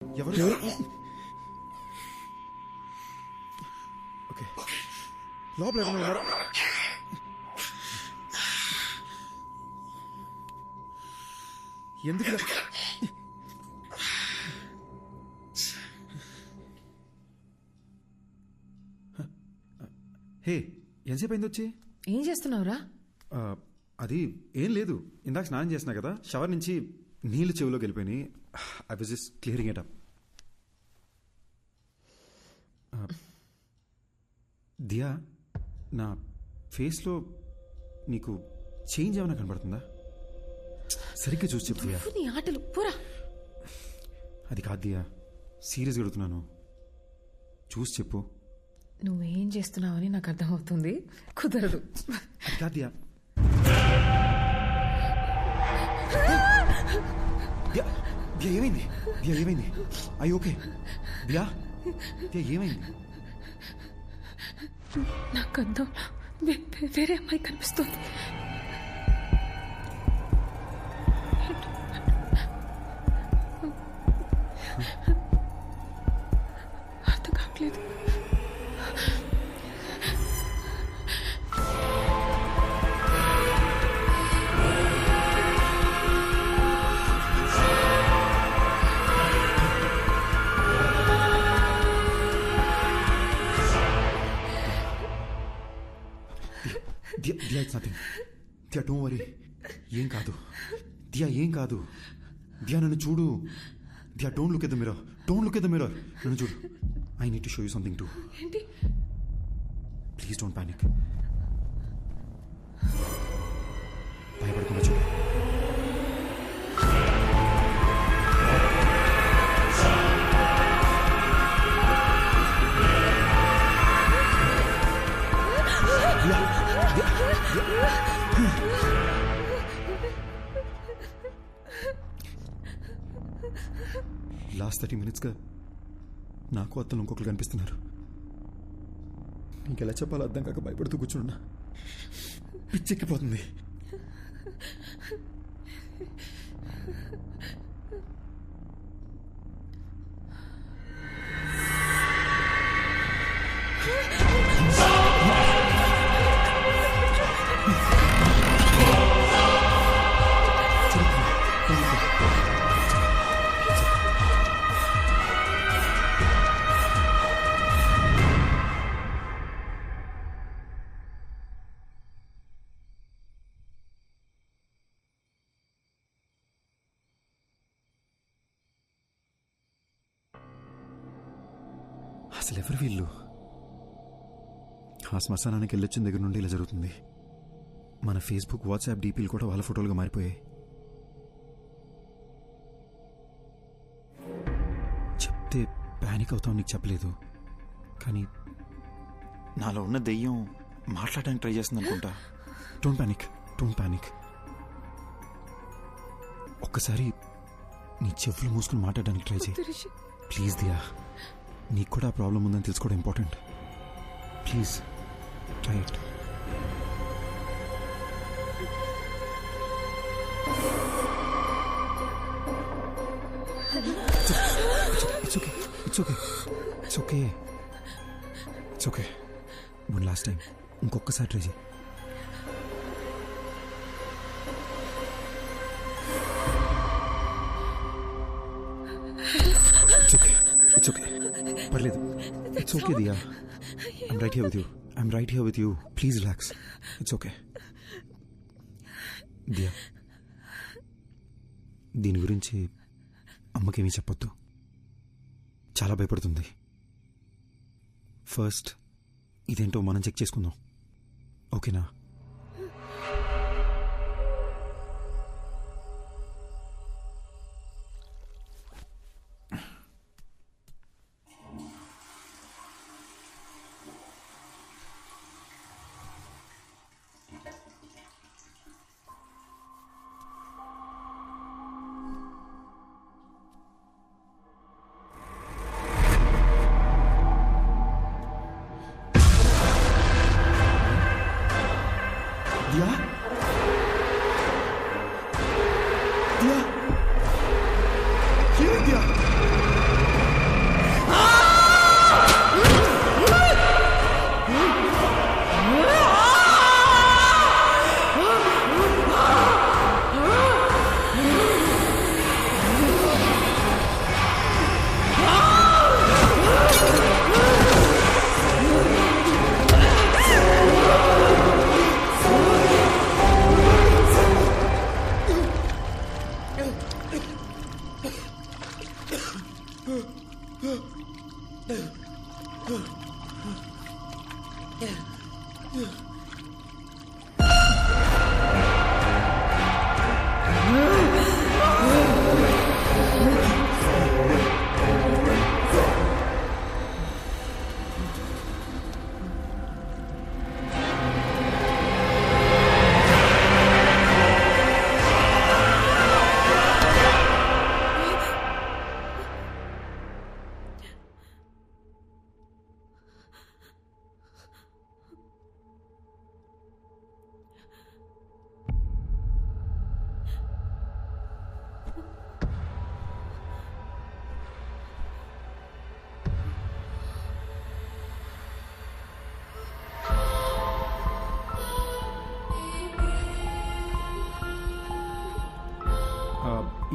ఎవరు? ఓకే, లోపల ఎవరైనా ఉన్నారా? ఎందుకు హే, ఎంతసేపు అయింది వచ్చి? ఏం చేస్తున్నావురా? అది ఏం లేదు, ఇందాక స్నానం చేసినా కదా, షవర్ నుంచి నీళ్ళు చెవిలోకి వెళ్ళిపోయినాయి. I was just clearing it up. Diya, నా ఫేస్లో నీకు చేంజ్ ఏమైనా కనబడుతుందా? సరిగ్గా చూసి చెప్పు దియా. నీ ఆటలు పూరా. అది కాదు దియా, సీరియస్గా అడుగుతున్నాను, చూసి చెప్పు. నువ్వేం చేస్తున్నావని నాకు అర్థమవుతుంది, కుదరదు. అది కాదు దియా. దియా, దియా ఏమైంది? దియా ఏమైంది? అయ్యి ఓకే దియా? దియా ఏమైంది? నాకు అర్థం, వేరే అమ్మాయి కనిపిస్తుంది. అర్థం కావట్లేదు. Diya, it's nothing. Diya, don't worry, ఏం కాదు. దియా ఏం కాదు. దియా నన్ను చూడు. Diya, don't look at the mirror, don't look at the mirror. నన్ను చూడు. I need to show you something too. ఏంటి? Please don't panic. భయపడకుండా చూడు. లాస్ట్ 30 minutesగా నాకు అత్తలు ఇంకొకరు కనిపిస్తున్నారు. ఇంకెలా చెప్పాలో అర్థం కాక భయపడుతూ కూర్చున్నా. పిచ్చెక్కిపోతుంది. అసలు ఎవరు వీళ్ళు? ఆ శ్మశానానికి వెళ్ళొచ్చిన దగ్గర నుండి ఇలా జరుగుతుంది. మన ఫేస్బుక్, వాట్సాప్ డీపీలు కూడా వాళ్ళ ఫోటోలుగా మారిపోయాయి. చెప్తే ప్యానిక్ అవుతావు, నీకు చెప్పలేదు. కానీ నాలో ఉన్న దెయ్యం మాట్లాడడానికి ట్రై చేస్తుంది అనుకుంటా. Don't panic, don't panic. ఒక్కసారి నీ చెవులు మూసుకుని మాట్లాడడానికి ట్రై చేయి ప్లీజ్. దియా, నీకు కూడా ప్రాబ్లం ఉందని తెలుసుకోవడం important. Please try it. It's okay, it's okay, it's okay, it's okay. One last time ఇంకొకసారి ట్రై చేయి. ఇట్స్ ఓకే, ఇట్స్ ఓకే, పర్లేదు. It's okay Diya, I'm right here with you, I'm right here with you. Please relax, it's okay. Diya, దీని గురించి అమ్మకేమీ చెప్పొద్దు, చాలా భయపడుతుంది. First ఇదేంటో మనం చెక్ చేసుకుందాం, ఓకేనా?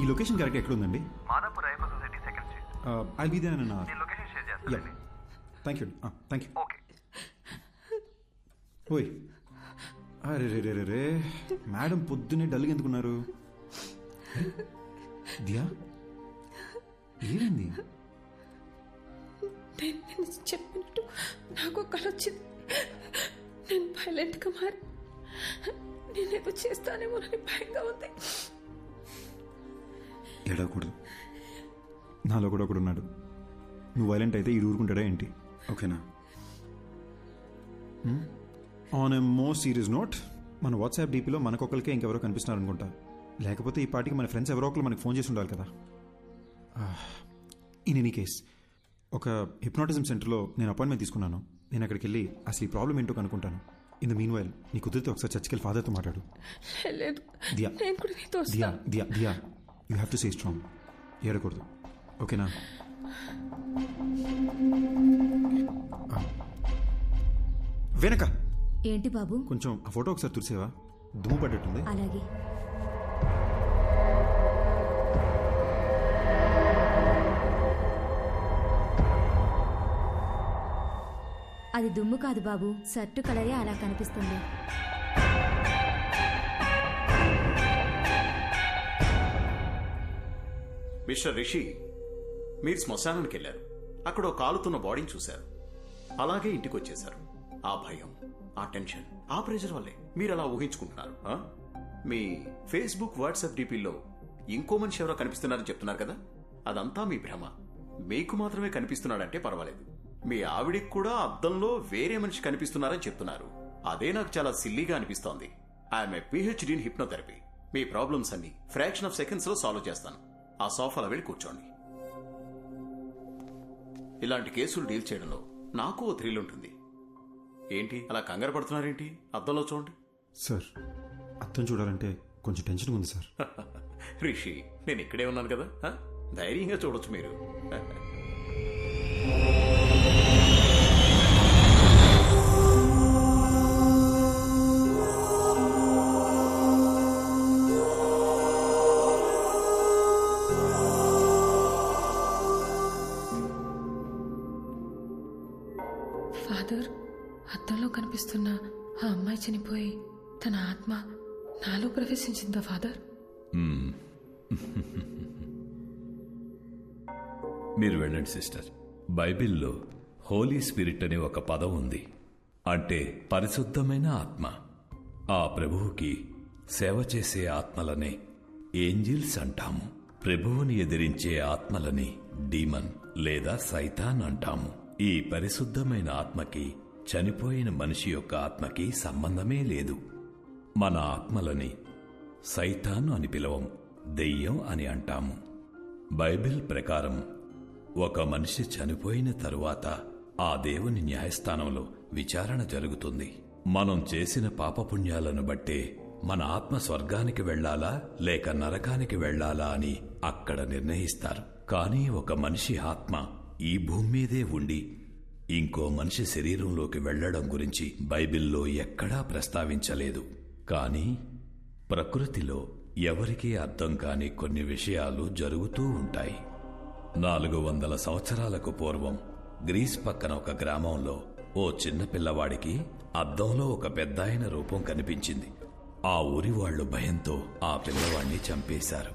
ఈ లొకేషన్ కరెక్ట్ ఎక్కడ ఉందండి? Madhapur Ayyappa society second street. I'll be there in నేను లొకేషన్ షేర్ చేస్తాను. Thank you. Thank you. Okay. ఓయ్, అరే రే రే రే రే, మేడం పొద్దున్నే డల్గా ఎందుకున్నారు? దియా, ఏమైంది? నేను చెప్పినట్టు నాకు కళ వచ్చింది. నేను వైలెంట్గా మారి నేనేదో చేస్తానేమోనని భయంగా ఉంది. ఏడవకూడదు, నాలో కూడా ఒకడు ఉన్నాడు. నువ్వు వైలెంట్ అయితే ఈ ఊరుకుంటాడా ఏంటి? ఓకేనా? On a more serious note, మన వాట్సాప్ డీపీలో మనకొకరికే ఇంకెవరో కనిపిస్తున్నారు అనుకుంటా. లేకపోతే ఈ పార్టీకి మన ఫ్రెండ్స్ ఎవరో ఒకరు మనకు ఫోన్ చేసి ఉండాలి కదా. ఇన్ ఎనీ కేస్, ఒక హిప్నాటిజం సెంటర్లో నేను అపాయింట్మెంట్ తీసుకున్నాను. నేను అక్కడికి వెళ్ళి అసలు ఈ ప్రాబ్లం ఏంటో కనుక్కుంటాను. ఇన్ ద మీన్ వైల్ నీ కుదిరితే ఒకసారి చర్చికి వెళ్ళి ఫాదర్తో మాట్లాడు. లేదు, దియా నేను కూడా నీతో Diya Diya Diya, you have to stay strong. ఏడకూడదు, ఓకేనా? వెనక ఏంటి బాబు? కొంచెం ఆ ఫోటో ఒకసారి తుడిసేవా? దుమ్ము పడ్డట్టుంది. అలాగే. అది దుమ్ము కాదు బాబు, షర్టు కలరే అలా కనిపిస్తుంది. మిస్టర్ రిషి, మీరు శ్మశానానికి వెళ్ళారు. అక్కడ ఒక కాలుతున్న బాడీని చూశారు. అలాగే ఇంటికి వచ్చేశారు. ఆ భయం, ఆ టెన్షన్, ఆ ప్రెషర్ వల్లే మీరు అలా ఊహించుకుంటున్నారు. మీ ఫేస్బుక్, వాట్సాప్ డీపీల్లో ఇంకో మనిషి ఎవరో కనిపిస్తున్నారని చెప్తున్నారు కదా, అదంతా మీ భ్రమ. మీకు మాత్రమే కనిపిస్తున్నాడంటే పర్వాలేదు. మీ ఆవిడికి కూడా అద్దంలో వేరే మనిషి కనిపిస్తున్నారని చెప్తున్నారు. అదే నాకు చాలా సిల్లీగా అనిపిస్తోంది. I'm a PhD in hypnotherapy. Me problems అన్ని ఫ్రాక్షన్ ఆఫ్ సెకండ్స్ లో సాల్వ్ చేస్తాను. ఆ సోఫాలో వెళ్ళి కూర్చోండి. ఇలాంటి కేసులు డీల్ చేయడంలో నాకు ఓ థ్రిల్ ఉంటుంది. ఏంటి అలా కంగారు పడుతున్నారేంటి? అద్దంలో చూడండి. సార్, అర్థం చూడాలంటే కొంచెం టెన్షన్ ఉంది సార్. రిషి, నేను ఇక్కడే ఉన్నాను కదా, ధైర్యంగా చూడొచ్చు మీరు. ఫాదర్, అద్దంలో కనిపిస్తున్న ఆ అమ్మాయి చనిపోయి తన ఆత్మ నాలో ప్రవేశించిందా ఫాదర్? మీరు వెళ్ళండి సిస్టర్. బైబిల్లో హోలీ స్పిరిట్ అనే ఒక పదం ఉంది. అంటే పరిశుద్ధమైన ఆత్మ. ఆ ప్రభువుకి సేవ చేసే ఆత్మలనే ఏంజిల్స్ అంటాము. ప్రభువుని ఎదిరించే ఆత్మలని డీమన్ లేదా సైతాన్ అంటాము. ఈ పరిశుద్ధమైన ఆత్మకి చనిపోయిన మనిషి యొక్క ఆత్మకి సంబంధమే లేదు. మన ఆత్మలని సైతాన్ అని పిలవం, దెయ్యం అని అంటాము. బైబిల్ ప్రకారం ఒక మనిషి చనిపోయిన తరువాత ఆ దేవుని న్యాయస్థానంలో విచారణ జరుగుతుంది. మనం చేసిన పాపపుణ్యాలను బట్టే మన ఆత్మ స్వర్గానికి వెళ్లాలా లేక నరకానికి వెళ్లాలా అని అక్కడ నిర్ణయిస్తారు. కానీ ఒక మనిషి ఆత్మ ఈ భూమి మీదే ఉండి ఇంకో మనిషి శరీరంలోకి వెళ్లడం గురించి బైబిల్లో ఎక్కడా ప్రస్తావించలేదు. కానీ ప్రకృతిలో ఎవరికీ అర్థం కాని కొన్ని విషయాలు జరుగుతూ ఉంటాయి. 400 సంవత్సరాలకు పూర్వం గ్రీస్ పక్కన ఒక గ్రామంలో ఓ చిన్న పిల్లవాడికి అద్దంలో ఒక పెద్దాయన రూపం కనిపించింది. ఆ ఊరి వాళ్లు భయంతో ఆ పిల్లవాడిని చంపేశారు.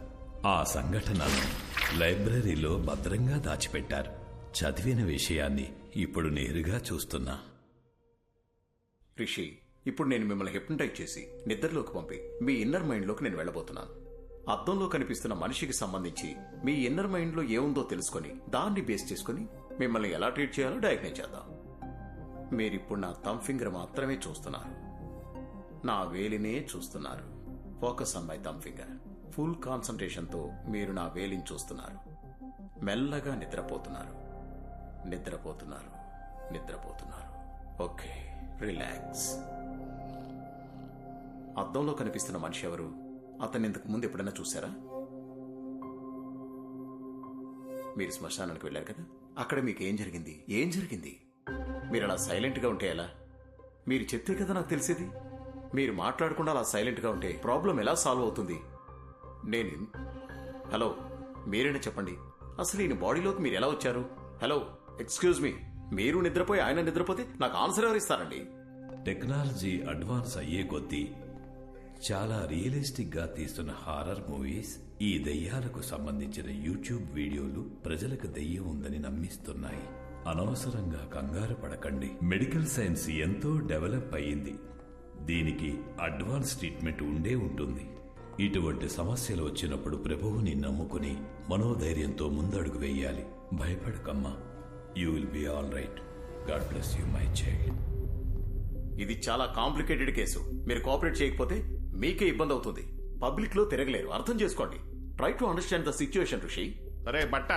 ఆ సంఘటనను లైబ్రరీలో భద్రంగా దాచిపెట్టారు. చదివిన విషయాన్ని ఇప్పుడు నేరుగా చూస్తున్నా. రిషి, ఇప్పుడు నేను మిమ్మల్ని హిప్నటైజ్ చేసి నిద్రలోకి పంపి మీ ఇన్నర్ మైండ్లోకి నేను వెళ్ళబోతున్నాను. అద్దంలో కనిపిస్తున్న మనిషికి సంబంధించి మీ ఇన్నర్ మైండ్లో ఏముందో తెలుసుకొని దాన్ని బేస్ చేసుకుని మిమ్మల్ని ఎలా ట్రీట్ చేయాలో డయాగ్నైజ్ చేద్దాం. మీరిప్పుడు నా థంబ్ ఫింగర్ మాత్రమే చూస్తున్నారు, నా వేలినే చూస్తున్నారు. Focus on my thumb finger. Full కాన్సంట్రేషన్తో మీరు నా వేలిని చూస్తున్నారు. మెల్లగా నిద్రపోతున్నారు, నిద్రపోతున్నారు, నిద్రపోతున్నారు. Okay, relax. అద్దంలో కనిపిస్తున్న మనిషి ఎవరు? అతన్ని ఇంతకు ముందు ఎప్పుడైనా చూసారా? మీరు శ్మశానానికి వెళ్ళారు కదా, అక్కడ మీకు ఏం జరిగింది? ఏం జరిగింది? మీరు అలా సైలెంట్గా ఉంటే ఎలా? మీరు చెప్తే కదా నాకు తెలిసేది. మీరు మాట్లాడకుండా అలా సైలెంట్గా ఉంటే ప్రాబ్లం ఎలా సాల్వ్ అవుతుంది? హలో, మీరేనా చెప్పండి, అసలు ఈయన బాడీలోకి మీరు ఎలా వచ్చారు? హలో, ఎక్స్క్యూజ్ మీ, మీరు నిద్రపోయి ఆయన నిద్రపోతే నాకు ఆన్సర్ ఎవరు ఇస్తారండి? టెక్నాలజీ అడ్వాన్స్ అయ్యే కొద్దీ చాలా రియలిస్టిక్ గా తీస్తున్న హారర్ మూవీస్, ఈ దెయ్యాలకు సంబంధించిన యూట్యూబ్ వీడియోలు ప్రజలకు దెయ్యం ఉందని నమ్మిస్తున్నాయి. అనవసరంగా కంగారు పడకండి. మెడికల్ సైన్స్ ఎంతో డెవలప్ అయ్యింది. దీనికి అడ్వాన్స్ ట్రీట్మెంట్ ఉండే ఉంటుంది. ఇటువంటి సమస్యలు వచ్చినప్పుడు ప్రభువుని నమ్ముకుని మనోధైర్యంతో ముందడుగు వేయాలి. భయపడకమ్మా, you will be all right. God bless you my child. ఇది చాలా కాంప్లికేటెడ్ కేసు. మీరు కోఆపరేట్ చేయకపోతే మీకే ఇబ్బంది అవుతుంది. పబ్లిక్ లో తిరగలేరు, అర్థం చేసుకోండి. Try to understand the situation ఋషి. అరే బట్ట,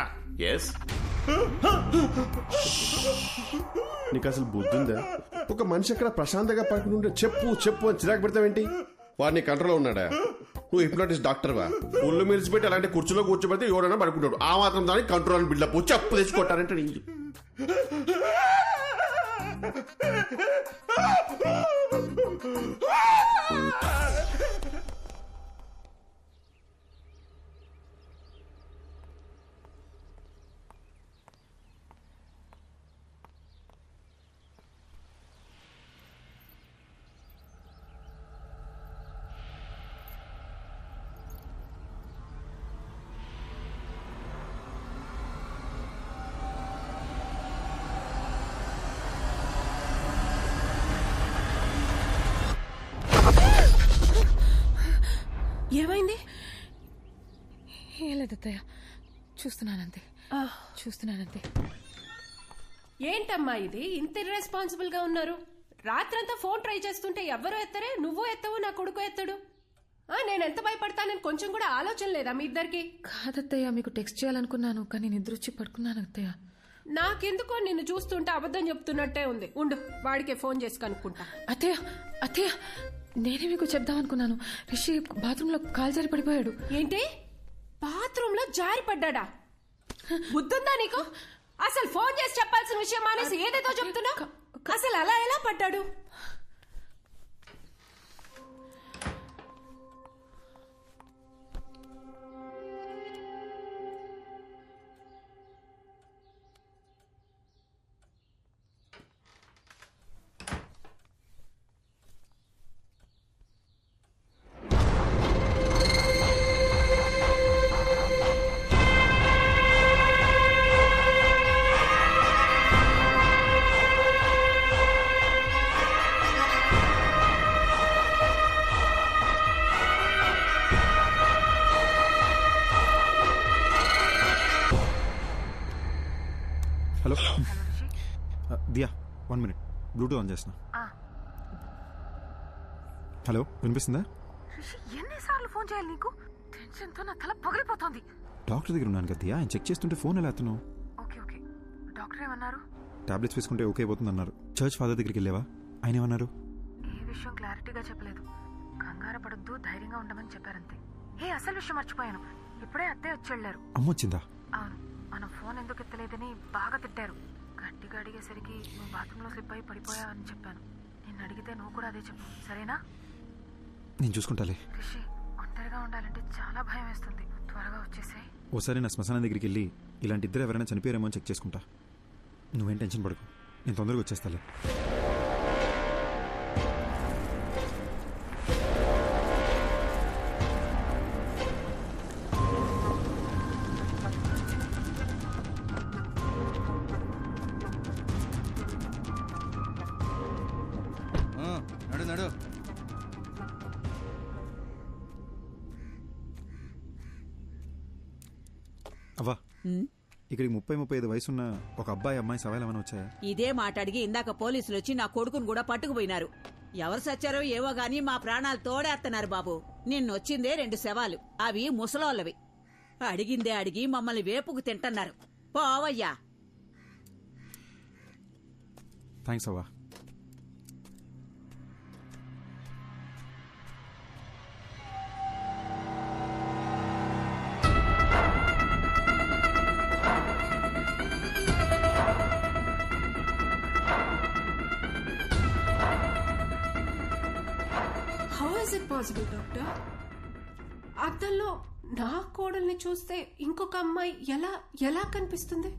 ఎస్, నీకు అసలు బుద్ధి ఉందా? ఒక మనిషి అక్కడ ప్రశాంతంగా పడుకుని ఉంటే చెప్పు చెప్పు అని చిరాకు పెడతావేంటి? వాడిని కంట్రోల్లో ఉన్నాడా? నువ్వు హిప్నోటిస్ట్ డాక్టర్వా? ఒళ్ళు మిరిచిపెట్టి అలాంటి కుర్చీలో కూర్చోబెడితే ఎవరైనా పడుకుంటాడు. ఆ మాత్రం దానికి కంట్రోల్ అని బిల్డప్ చెప్పు తెచ్చుకుంటారంటే నీ ఏమైంది? ఏం లేదు అత్తయ్య, చూస్తున్నానంతే. ఏంటమ్మా ఇది ఇంత ఇర్రెస్పాన్సిబుల్ గా ఉన్నారు? రాత్రంతా ఫోన్ ట్రై చేస్తుంటే ఎవ్వరూ ఎత్తరే, నువ్వు ఎత్తవు, నా కొడుకు ఎత్తడు. నేను ఎంత భయపడతానని కొంచెం కూడా ఆలోచన లేదా మీ ఇద్దరికి? కాదత్తయ్య, మీకు టెక్స్ట్ చేయాలనుకున్నాను కానీ నిద్ర వచ్చి పడుకున్నాను అత్తయ్య. నాకెందుకో నిన్ను చూస్తుంటే అబద్ధం చెప్తున్నట్టే ఉంది. ఉండు, వాడికే ఫోన్ చేసి కనుక్కుంటా. అత్తయ్య నేనే మీకు చెప్దామనుకున్నాను. రిషి బాత్రూంలో కాలు జారి పడిపోయాడు. ఏంటి? బాత్రూమ్ లో జారి పడ్డా? బుద్ధుందా నీకు? అసలు ఫోన్ చేసి చెప్పాల్సిన విషయం మానేసి ఏదేదో చెప్తున్నా. అసలు అలా ఎలా పడ్డాడు? Hello Diya, 1 minute, Bluetooth on చేస్తున్నా. హలో, వినిపిస్తుందా? ఎన్నిసార్లు ఫోన్ చేయాలి నీకు? టెన్షన్ తో నా తల పగిలిపోతుంది. డాక్టర్ దగ్గర ఉన్నాను కదా దియా, ఆయన చెక్ చేస్తుంటే ఫోన్ ఎలా ఎత్తున్నావు? ఓకే డాక్టర్ ఏమన్నారు? టాబ్లెట్స్ వేసుకుంటే ఓకే అయిపోతుంది అన్నారు. చర్చ్ ఫాదర్ దగ్గరికి వెళ్ళావా? ఆయన ఏమన్నారు? ఏ విషయం క్లారిటీగా చెప్పలేదు. కంగారు పడొద్దు, ధైర్యంగా ఉండమని చెప్పారంతే. అసలు విషయం మర్చిపోయాను. ఇప్పుడే అత్తయ్య వచ్చి వెళ్ళారు. అమ్మ వచ్చిందా? అవును, మనం ఫోన్ ఎందుకు ఎత్తలేదని బాగా తిట్టారు. గట్టిగా అడిగేసరికి నువ్వు బాత్రూంలో స్లిప్ అయి పడిపోయావని చెప్పాను. నిన్ను అడిగితే నువ్వు కూడా అదే చెప్పు, సరేనా? నేను చూసుకుంటాలే. రిషి, ఒంటరిగా ఉండాలంటే చాలా భయం వేస్తుంది. త్వరగా వచ్చేసాయి. ఓసారి నా శ్మశానం దగ్గరికి వెళ్ళి ఇలాంటి ఇద్దరు ఎవరైనా చనిపోయారేమో అని చెక్ చేసుకుంటా. నువ్వేం టెన్షన్ పడకు, నేను తొందరగా వచ్చేస్తాలే. ఇక్కడికి 30-35 వయసున్న ఒక అబ్బాయి అమ్మాయి సవాల్ ఏమైనా వచ్చాయా? ఇదే మాట అడిగి ఇందాక పోలీసులు వచ్చి నా కొడుకును కూడా పట్టుకుపోయినారు. ఎవరు సచ్చారో ఏవో గాని మా ప్రాణాలు తోడేస్తున్నారు బాబు. నిన్నొచ్చిందే 2 శవాలు, అవి ముసలోళ్ళవి. అడిగిందే అడిగి మమ్మల్ని వేపుకు తింటున్నారు. పోవయ్యా. థ్యాంక్స్ అవ్వా. How is it possible doctor? అద్దంలో నా కోడల్ని చూస్తే ఇంకొక అమ్మాయి ఎలా ఎలా కనిపిస్తుంది?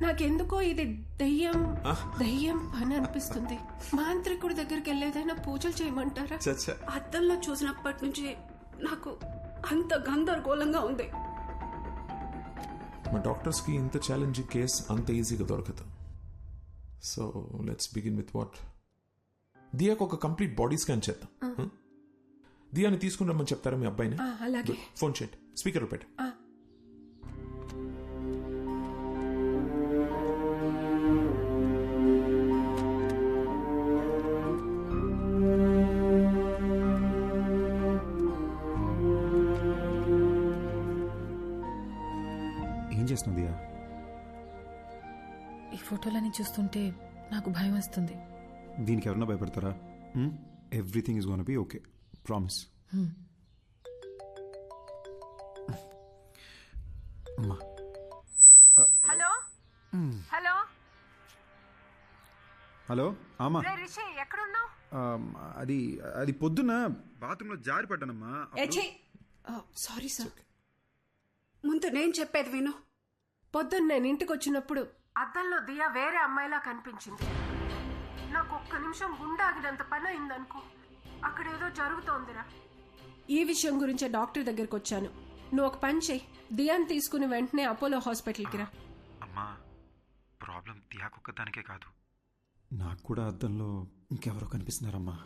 నాకెందుకో ఇది దయ్యం పని అనిపిస్తుంది. మాంత్రికుడి దగ్గరికి వెళ్ళేదైనా పూజలు చేయమంటారా? అద్దంలో చూసినప్పటి నుంచి నాకు అంత గందరగోళంగా ఉంది. మా డాక్టర్స్ కి ఇంత ఛాలెంజింగ్ కేస్ అంత ఈజీగా దొరకదు. So let's begin with what. దియాకు ఒక కంప్లీట్ బాడీ స్కాన్ చేద్దాం. దియాని తీసుకుని రమ్మని చెప్తారా మీ అబ్బాయిని? అలాగే. ఫోన్ చేయండి, స్పీకర్ పెట్టు. ఏం చేస్తున్నావు దియా? ఈ ఫోటోలని చూస్తుంటే నాకు భయం వస్తుంది. దీనికి ఎవరన్నా భయపడతారా? Everything is gonna be okay, promise. అమ్మా. హలో హలో హలో అమ్మా. రిషి ఎక్కడున్నావు? అది పొద్దున్న బాత్రూంలో జారి పడ్డానమ్మా. Sorry sir. ముందు నేను చెప్పేది విను. పొద్దున్న నేను ఇంటికి వచ్చినప్పుడు అద్దంలో దియా వేరే అమ్మాయిలా కనిపించింది. నాకు ఒక్క నిమిషం గుండాగినంత పని అయిందనుకో. అక్కడ ఏదో జరుగుతోందిరా. ఈ విషయం గురించే డాక్టర్ దగ్గరికి వచ్చాను. నువ్వు ఒక పని చెయ్యి, దియాని తీసుకుని వెంటనే అపోలో హాస్పిటల్కి రా. అమ్మా, ప్రాబ్లం దియాకొక్కదానికే కాదు, నాకు కూడా అద్దంలో ఇంకెవరో కనిపిస్తున్నారమ్మా.